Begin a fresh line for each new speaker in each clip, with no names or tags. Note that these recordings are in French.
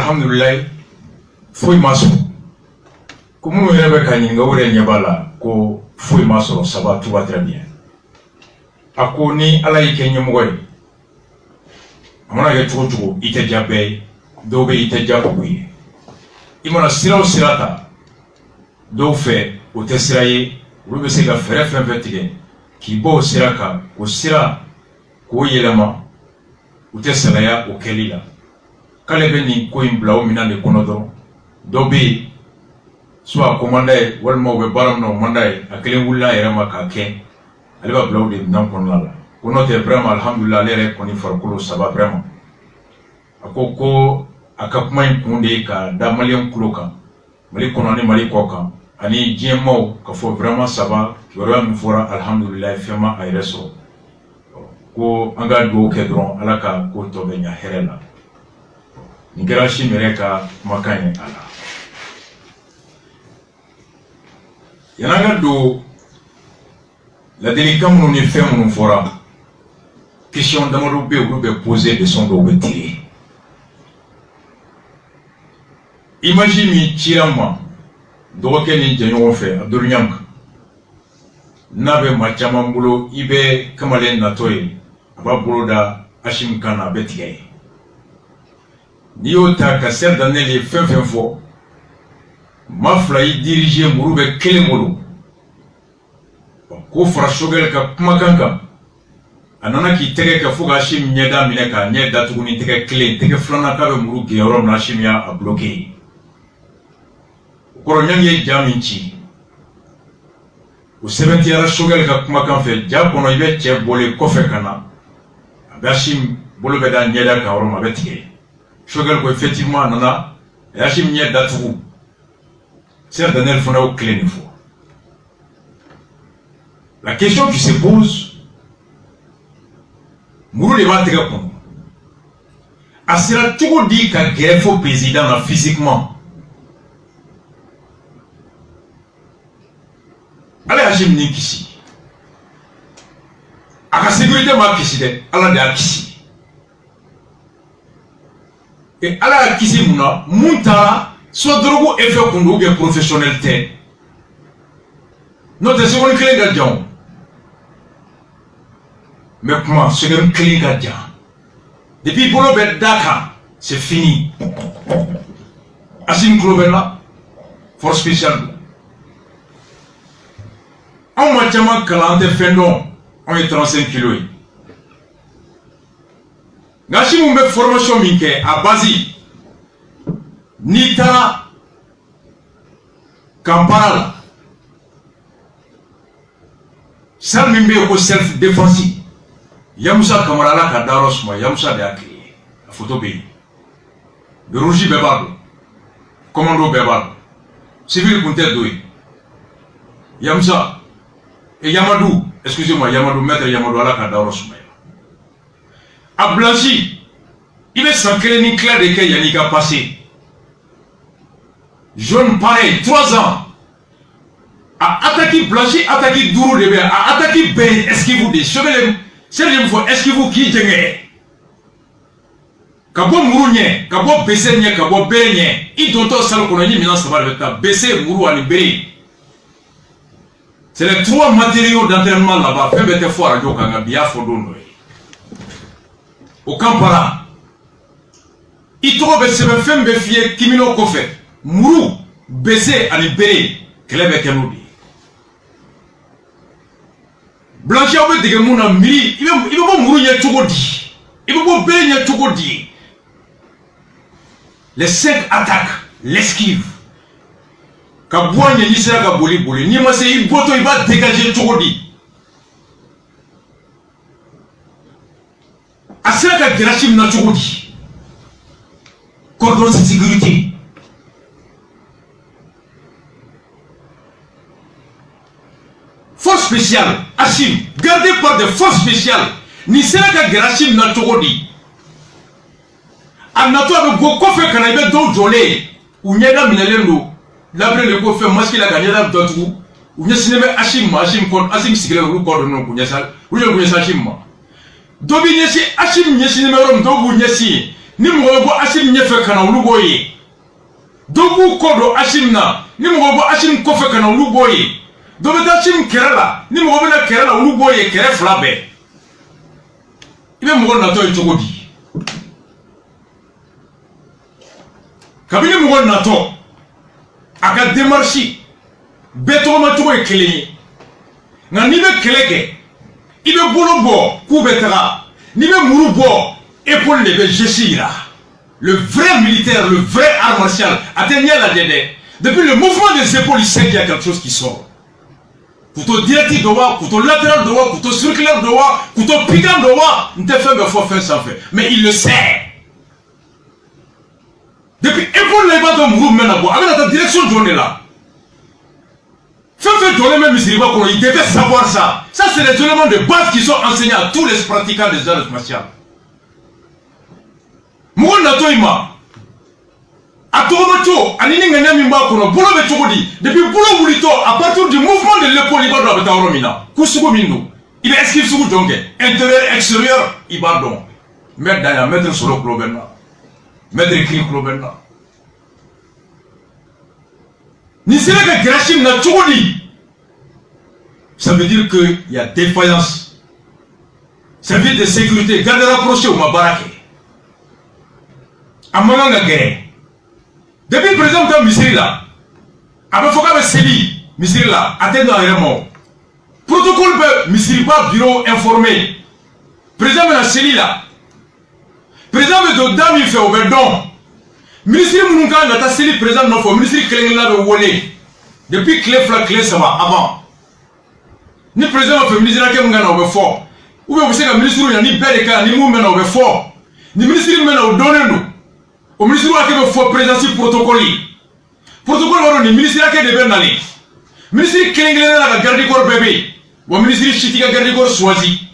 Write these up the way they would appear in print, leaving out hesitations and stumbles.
alhamdulillah foi maso comme on avait quand il ngawre nyabala ko foi maso ça va tout va très bien akoni ala yake nyemoy amana ge tugo ite jabe dobe ite jabuye imana siraw sirata do fe o tesiraye rube se ga fere fenfetige ki bo siraka o sira ko yelama o tesiraya o kelila kale be ni ko imblaw mina de konodo dobe soit commandé walma be baram no mandai akele wulla erama ka ke alba blaw de nan konala kono te vraiment alhamdulillah lere koni farkulo saba vraiment akoko akapuma inkunde ka da malien kuloka mali kono ni mali koka ani jemo ka fo vraiment saba yoro mi fora alhamdulillah fema ay reso ko anga do ke dron alaka ko to be nya herela ngera shi mereka makanye ala yananga do la délicat mon est fait mon fora question d'amoro be ou be poser de son do be tirer imagine mi tirama do ke ni janyo fe abdul nyam nabe machama mbulo ibe kamale na toy aba buloda ashim kana betigay niyo ta ka ser daneli fo ma fly diriger murube kelemolo ko fara shogel ka kuma kanka anana ki tege ka fuga shim nyeda mineka nyeda tuguni tege kle tege flana ka be muru ge rom na shimya a bloquer ko nyange jaminchi o 70 ara shogel ka kuma kan fe ja kono ibe che bole ko fe kana abashim bolo be da nyeda ka rom abetige shogel ko effectivement nana yashim nyeda tugu ser Daniel fona au clé niveau. La question qui se pose, Mourou les va te répondre. Asira tout dit qu'un greffe au président physiquement. Allez Hachim Nikishi. À la sécurité ma kishi de, Allah de Akishi. Et Allah Akishi mouna, mounta. Soit drogo effet qu'on a professionnalité. Notre seconde clé gardien. Mais comment seconde clé gardien? Depuis pour le Dakar, c'est fini. Asim Globella, force spéciale. En matière 40 fendons, on est 35 kilos. Gachi mou me formation minke à Bazi. Nita Kampala Sal mimbe ko self défense Yamusa Kamarala Kadaros ma Yamusa de akri la photo be de Rougi Bebado commando Bebado civil Kunte Doui Yamusa et Yamadou excusez-moi Yamadou maître Yamadou ala Kadaros ma a blanchi il est sacré ni clair de que Yanika passé jeune pareil, 3 ans, à attaquer Blanchi, attaquer Dourou de Béa, à attaquer Ben, est-ce qu'il vous dit, est-ce qu'il vous qui djenge? Kabo Mourounye, Kabo Bessenye, Kabo Benye, il doit être qu'on a dit maintenant ça va le temps, Bessé, Mourou, Alibéry. C'est les 3 matériaux d'entraînement là-bas, fait bête fort à Djokanga, Bia Fodono. Au Kampala, il trouve que c'est un femme béfié, Kimino Kofé. Mourou, Bessé, Alibéry, Klebe Kenoudi. Blanchi a dit que mon ami, il veut pas mourir tout dit. Il veut pas baigner tout dit. Les 5 attaques, l'esquive. Kabouanye ni sera kaboli boli, ni masse il boto il va dégager tout dit. Asera ka Gerashim na tout dit. Cordon de sécurité. Force spéciale, Hachim, gardé par des forces spéciales, ni sera que Gerashim n'a tout dit. Anato avec beaucoup fait qu'on avait d'autres journées, où n'y a pas minelendo, l'après le coup fait masque la gagnée d'autres, où n'y a cinéma Hachim, Hachim Sigler, ou cordon, ou n'y a ça, ou n'y a Hachim. Dobi n'y a si Hachim n'y a cinéma, donc vous n'y a si, ni mɔgɔ bɔ Hashim ɲɛfɛ kana olu b'o ye dɔ b'u kɔ don Hashim na ni mɔgɔ bɔ Hashim kɔfɛ kana olu b'o ye dɔ bɛ taa Hashim kɛrɛ la ni mɔgɔ bɛna kɛrɛ la olu b'o ye kɛrɛ fila bɛɛ i bɛ mɔgɔ natɔ ye cogo di kabini mɔgɔ natɔ a ka démarche bɛɛ tɔgɔma cogo ye kelen ye nka n'i bɛ kɛlɛ kɛ i bɛ bolo bɔ k'u bɛ taga n'i bɛ muru bɔ épaule de bɛ geste yira le vrai militaire le vrai art martial a tɛ ɲɛ lajɛ dɛ depuis le mouvement des épaules il sait qu'il y a quelque chose qui sort couteau directif dɔ wa couteau latéral dɔ wa couteau circulaire dɔ wa couteau piquant dɔ wa n tɛ fɛn bɛɛ fɔ fɛn sanfɛ mais il le sait depuis épaule la i b'a dɔn muru min bɛna bɔ a bɛna taa direction jɔn de la il devait savoir ça. Ça, c'est les éléments de base qui sont enseignés à tous les pratiquants des arts martiaux. Mon natoima. A Toronto, à Ninga Mimba, depuis Boulot Boulito, à partir du mouvement de l'épaule, il va dans Romina. Kusugo Mindo. Il est esquive sous donc. Intérieur, extérieur, il va donc. Mettre d'ailleurs, mettre sur le club. Mettre écrit club. Ni c'est là que Grachim n'a tout dit. Ça veut dire qu'il y a défaillance. Service de sécurité, garde rapproché au Mabarake. À Mananga Guerre. Depuis le président de Misiri là, avec Foka Seli, Misiri là, atteint dans les morts. Protocole de Misiri pas bureau informé. Président de la Seli là. Président de Dami fait au Verdon. Ministre Mounouka n'a pas Seli président non faut. Ministre Klengla de Wole. Depuis Clé Fla Clé ça va avant. Ni président fait ministre à Kemgana au fort. Ou bien vous savez que le ministre n'a ni Beleka ni Moumena au fort. Ni ministre mena au Donendo. Au ministre à Kemgana faut présenter protocole. Protocole ni ministre à Kemgana de Benali. Ministre Klengla la garde corps bébé. Ou ministre Chitika garde corps choisi.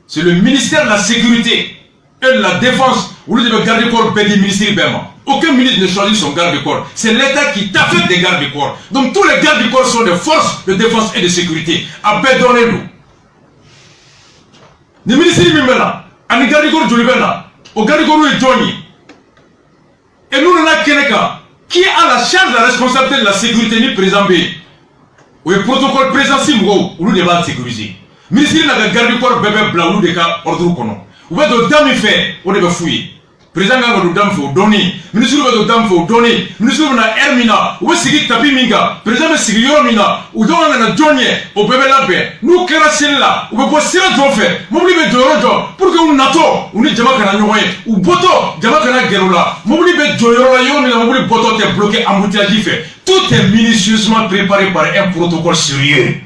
C'est le ministère de la sécurité et de la défense où le garde corps bébé ministre Bema. Aucun ministre ne choisit son garde-corps. C'est l'État qui t'affecte des gardes-corps. Donc tous les gardes-corps sont des forces de défense et de sécurité. Abedonnez-nous. Les ministres Mimela, les gardes-corps Jolibena, au garde-corps est Johnny. Et nous, la Keneka, qui a la charge de la responsabilité de la sécurité, ni présent B. Ou le protocole présent Simgo, où nous devons sécuriser. Ministre n'a garde-corps bébé blanc, ou des cas ordre kono. Ou bien de dame fait, on devait fouiller. Président Ganga de Dame faut donner, ministre de Dame faut donner, ministre de Hermina, ou Sigi Tapi Minga, président de Sigi Yoromina, ou dans la Johnny, au bébé Labé, nous classons là, ou bien si la John fait, m'oublie de Dorojo, pour que nous nato, ou ni Jamaka Noé, ou Boto, Jamaka Gerola, m'oublie de Joyora Yoromina, m'oublie Boto qui est bloqué à Moutiaji fait. Tout est minutieusement préparé par un protocole sérieux.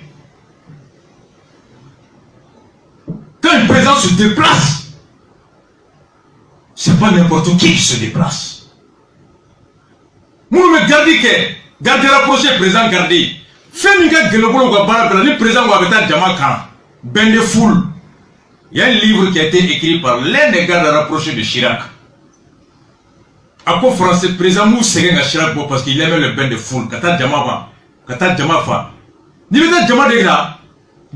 Quand un président se déplace, c'est pas n'importe qui se déplace. Moi, me garder que, garder rapproché, président garder. Fais minga gelobolo ou barabra, le président ou habitat Jamaka, ben de foule. Il y a un livre qui a été écrit par l'un des gardes rapprochés de Chirac. À quoi français, président Mou Séguin à Chirac parce qu'il aimait le ben de foule, Kata Jamava, Kata Jamafa. Ni veut Jama de là,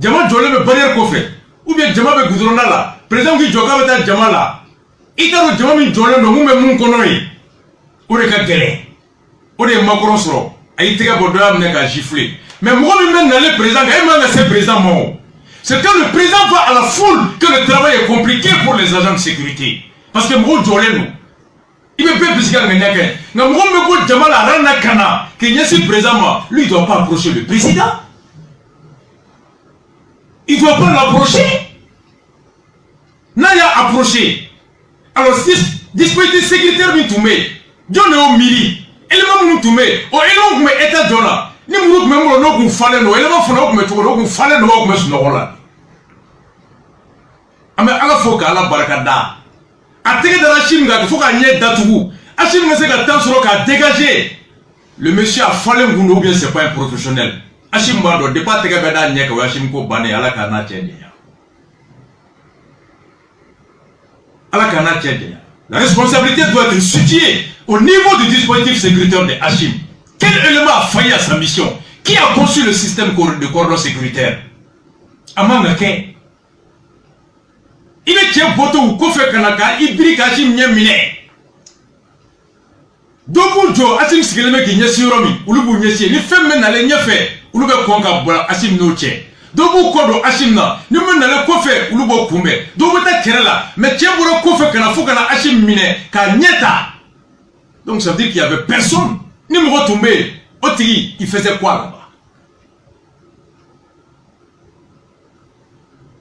Jama Jolé me barrière qu'on fait, ou bien Jama me goudronna là, président qui joga avec Jama là. Il a dit que tu as dit que tu as dit que tu as dit que tu as dit que tu as giflé. Mais moi, je président, c'est quand le président va à la foule que le travail est compliqué pour les agents de sécurité. Parce que moi, je l'ai dit. Il me fait plus que mais moi, je Jamal Arana Kana, qui est le président, lui, il ne doit pas approcher le président. Il ne doit pas l'approcher. Naya approché. Alors, dispositif sécuritaire mi tombé, John est au mili, élément mi tombé, au élément qui est état John, ni mourou qui me mourou qui fallait nous, élément fondant qui me tourne, qui fallait nous, qui me sonore là. Mais à la fois qu'à la barakada, à télé de la Chine, il faut qu'il y ait d'atout, à Chine, il faut qu'il dégager. Le monsieur a fallu ou bien c'est pas un professionnel. À Chine, il ne pas te faire d'un nièque ou à Chine, à la canne. La responsabilité doit être située au niveau du dispositif sécuritaire de Hachim. Quel élément a failli à sa mission? Qui a conçu le système de cordon sécuritaire? Il est tiens boto ou kofe kanaka, il brique Hachim nyemine. Dobu jo Achim sigeleme ki nyesi yoromi ulubu nyesi ni femme nale nyefe ulube konka bola Achim no che dobu kodo Achim na ni men nale kofe ulubo kumbe dobu ta kerela mais tiemburo kofe kana fuka na Achim mine ka nyeta. Donc ça veut dire qu'il y avait personne ni me retomber Otiri il faisait quoi là-bas?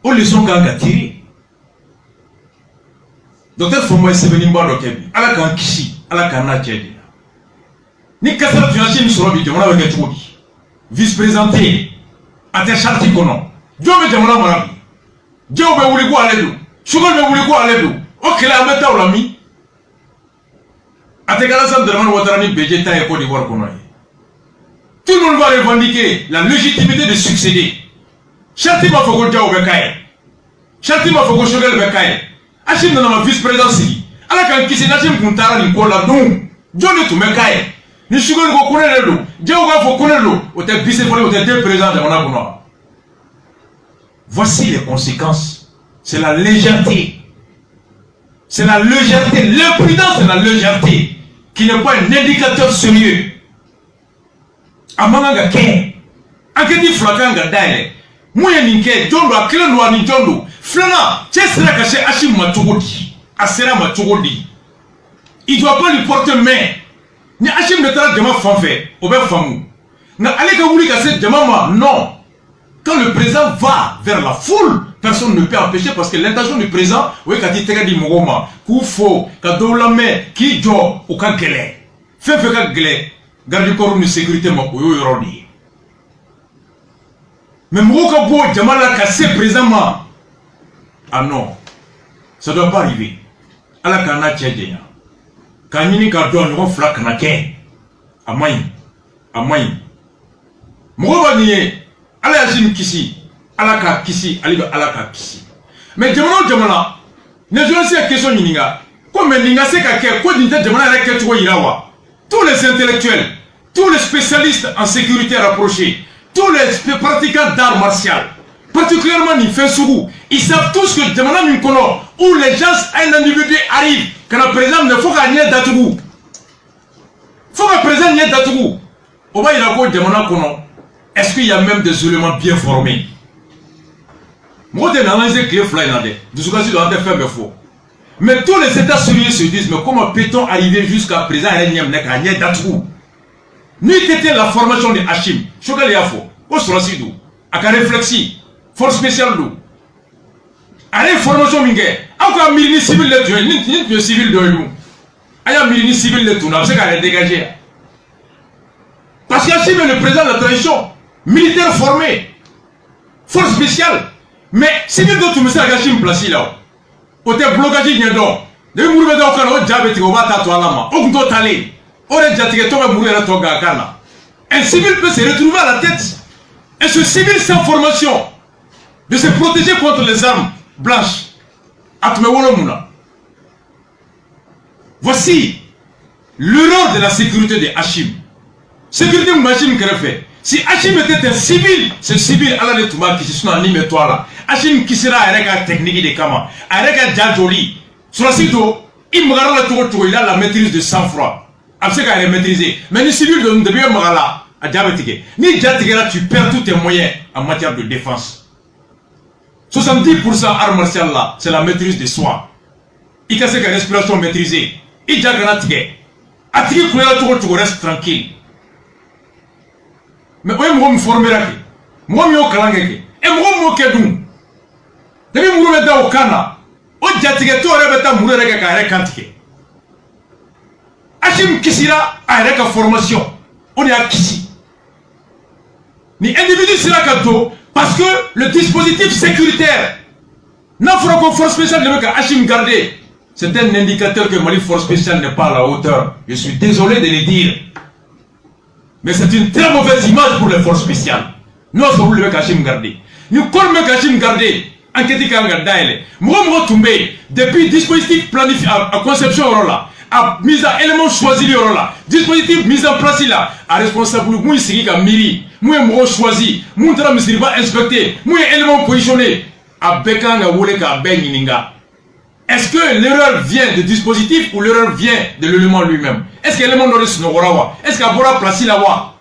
On les ont tiré. Docteur Fomoy Sevenimba Dokebi, à la kan Kishi, à la Kana Tchèdi. Ni Kassar Tuachim Sorobi, de mon avec Tchoubi. Vice-présenté, à tes chartis konon. Dieu me demande mon ami. Dieu me voulait quoi à l'aide. Chougon me voulait quoi à l'aide. Ok, là, on met ta ou l'ami. À tes galasam de l'homme Watarani, Béjeta et Côte d'Ivoire konon. Tout le monde va revendiquer la légitimité de succéder. Charti ma fogo Diao Bekaye. Charti ma fogo Chogel Bekaye. Achim dans ma vice-présidence. Alors quand Kisi Nachim Kuntara ni kola donc Dieu ne tout me caille. Ni Chogel go connaît le Dieu va faut connaître le. Au tel vice-président, au tel président de mon abonnement. Voici les conséquences. C'est la légèreté. C'est la légèreté. L'imprudence de la légèreté qui n'est pas un indicateur sérieux. Amanga Ken. Anketi Flakanga Daile. Mouya Ninke, Jondo, Akilando, Ni Jondo. Flana, tu sais là que c'est Achim Matogodi. Asera Matogodi. Il ne doit pas lui porter main. Ni Achim ne t'a jamais fait. Au bien famou. Na Aleka Wouli Kassé Djamama, non. Quand le président va vers la foule, personne ne peut empêcher parce que l'intention du président, oui, quand il te dit Mogoma, Koufo, Kadoulame, Kijo, ou Kankele. Fait Kankele, garde du corps de sécurité, Makoyo Yorodi. Mais Mogabo, Djamala Kassé présentement. Ah non, ça ne doit pas arriver. À la Kana Tchèdéna. Quand il y a un flak naké, à Maï, à Maï. Mogobani, à la Jim Kissi, à la Ka Kissi, à la Ka Kissi. Mais Djamala, ne je ne sais pas question Ninga. Comme Ninga c'est qu'à quoi d'une tête Djamala avec Ketouo Irawa. Tous les intellectuels, tous les spécialistes en sécurité rapprochée, tous les pratiquants d'arts martiaux, particulièrement les Fensourou, ils savent tous que Djamana Minkono, où les gens, un individu arrive, quand le président ne faut pas nier d'Atougou. Faut que le président nier d'Atougou. Au bas, il a quoi Djamana Kono? Est-ce qu'il y a même des éléments bien formés? Moi, je n'ai pas dit que je suis faire mes faux. Mais tous les États sérieux se disent, mais comment peut-on arriver jusqu'à présent à nier d'Atougou? Ni c'était la formation de Hachim, Chogal Yafo, au Sorasidou, à la réflexion, force spéciale d'où. À la formation mingue, encore militaire civil de tuer, ni civil de nous. Il y a militaire civil de tout, c'est qu'à les dégager. Parce qu'Hachim est le président de la tradition, militaire formé, force spéciale. Mais civil de tout, mais c'est Hachim placé là. Au tel blocage, il y a donc. De mourir dans le canot, diabète, on va tatouer à la main. On doit aller. Un civil peut se retrouver à la tête. Et ce civil sans formation, de se protéger contre les armes blanches. Voici l'erreur de la sécurité de Hachim. Sécurité de Hachim qu'il a fait. Si Hachim était un civil, ce civil à la Touma qui se sont animés toi là. Hachim qui sera avec la technique de Kama, avec la Djadjoli. Sur la site, il a la maîtrise de sang-froid. Absolument maîtriser. Mais les civils de Ndebia Magala, à Diabetique, ni Diabetique, tu perds tous tes moyens en matière de défense. 70% armes martiales là, c'est la maîtrise de soi. Il y a une respiration maîtrisée. Il y a une grenade. Attique, tu restes tranquille. Mais moi, je me former. Moi, je me former. Et moi, je me former. Je me former au Kana. Au Diabetique, tu aurais pu mourir avec un cantique. Hachim Kissira a une formation. On est à Kissi. Ni individu sera cadeau parce que le dispositif sécuritaire n'a pas de force spéciale de Hachim gardé. C'est un indicateur que Mali force spéciale n'est pas à la hauteur. Je suis désolé de le dire. Mais c'est une très mauvaise image pour les forces spéciales. Nous avons le Hachim gardé. Nous avons le Hachim gardé. Enquête Kangardaïle. Moi, depuis le dispositif planifié à conception là. A mise à élément choisi là, dispositif mis en place là, à responsable moi ici qui a miri, moi moi choisi, moi tra me va inspecter, moi élément positionné, à Bekanga wole ka Beninga. Est-ce que l'erreur vient du dispositif ou l'erreur vient de l'élément lui-même? Est-ce que l'élément doit se nourrir? Est-ce qu'il y a placer là-bas?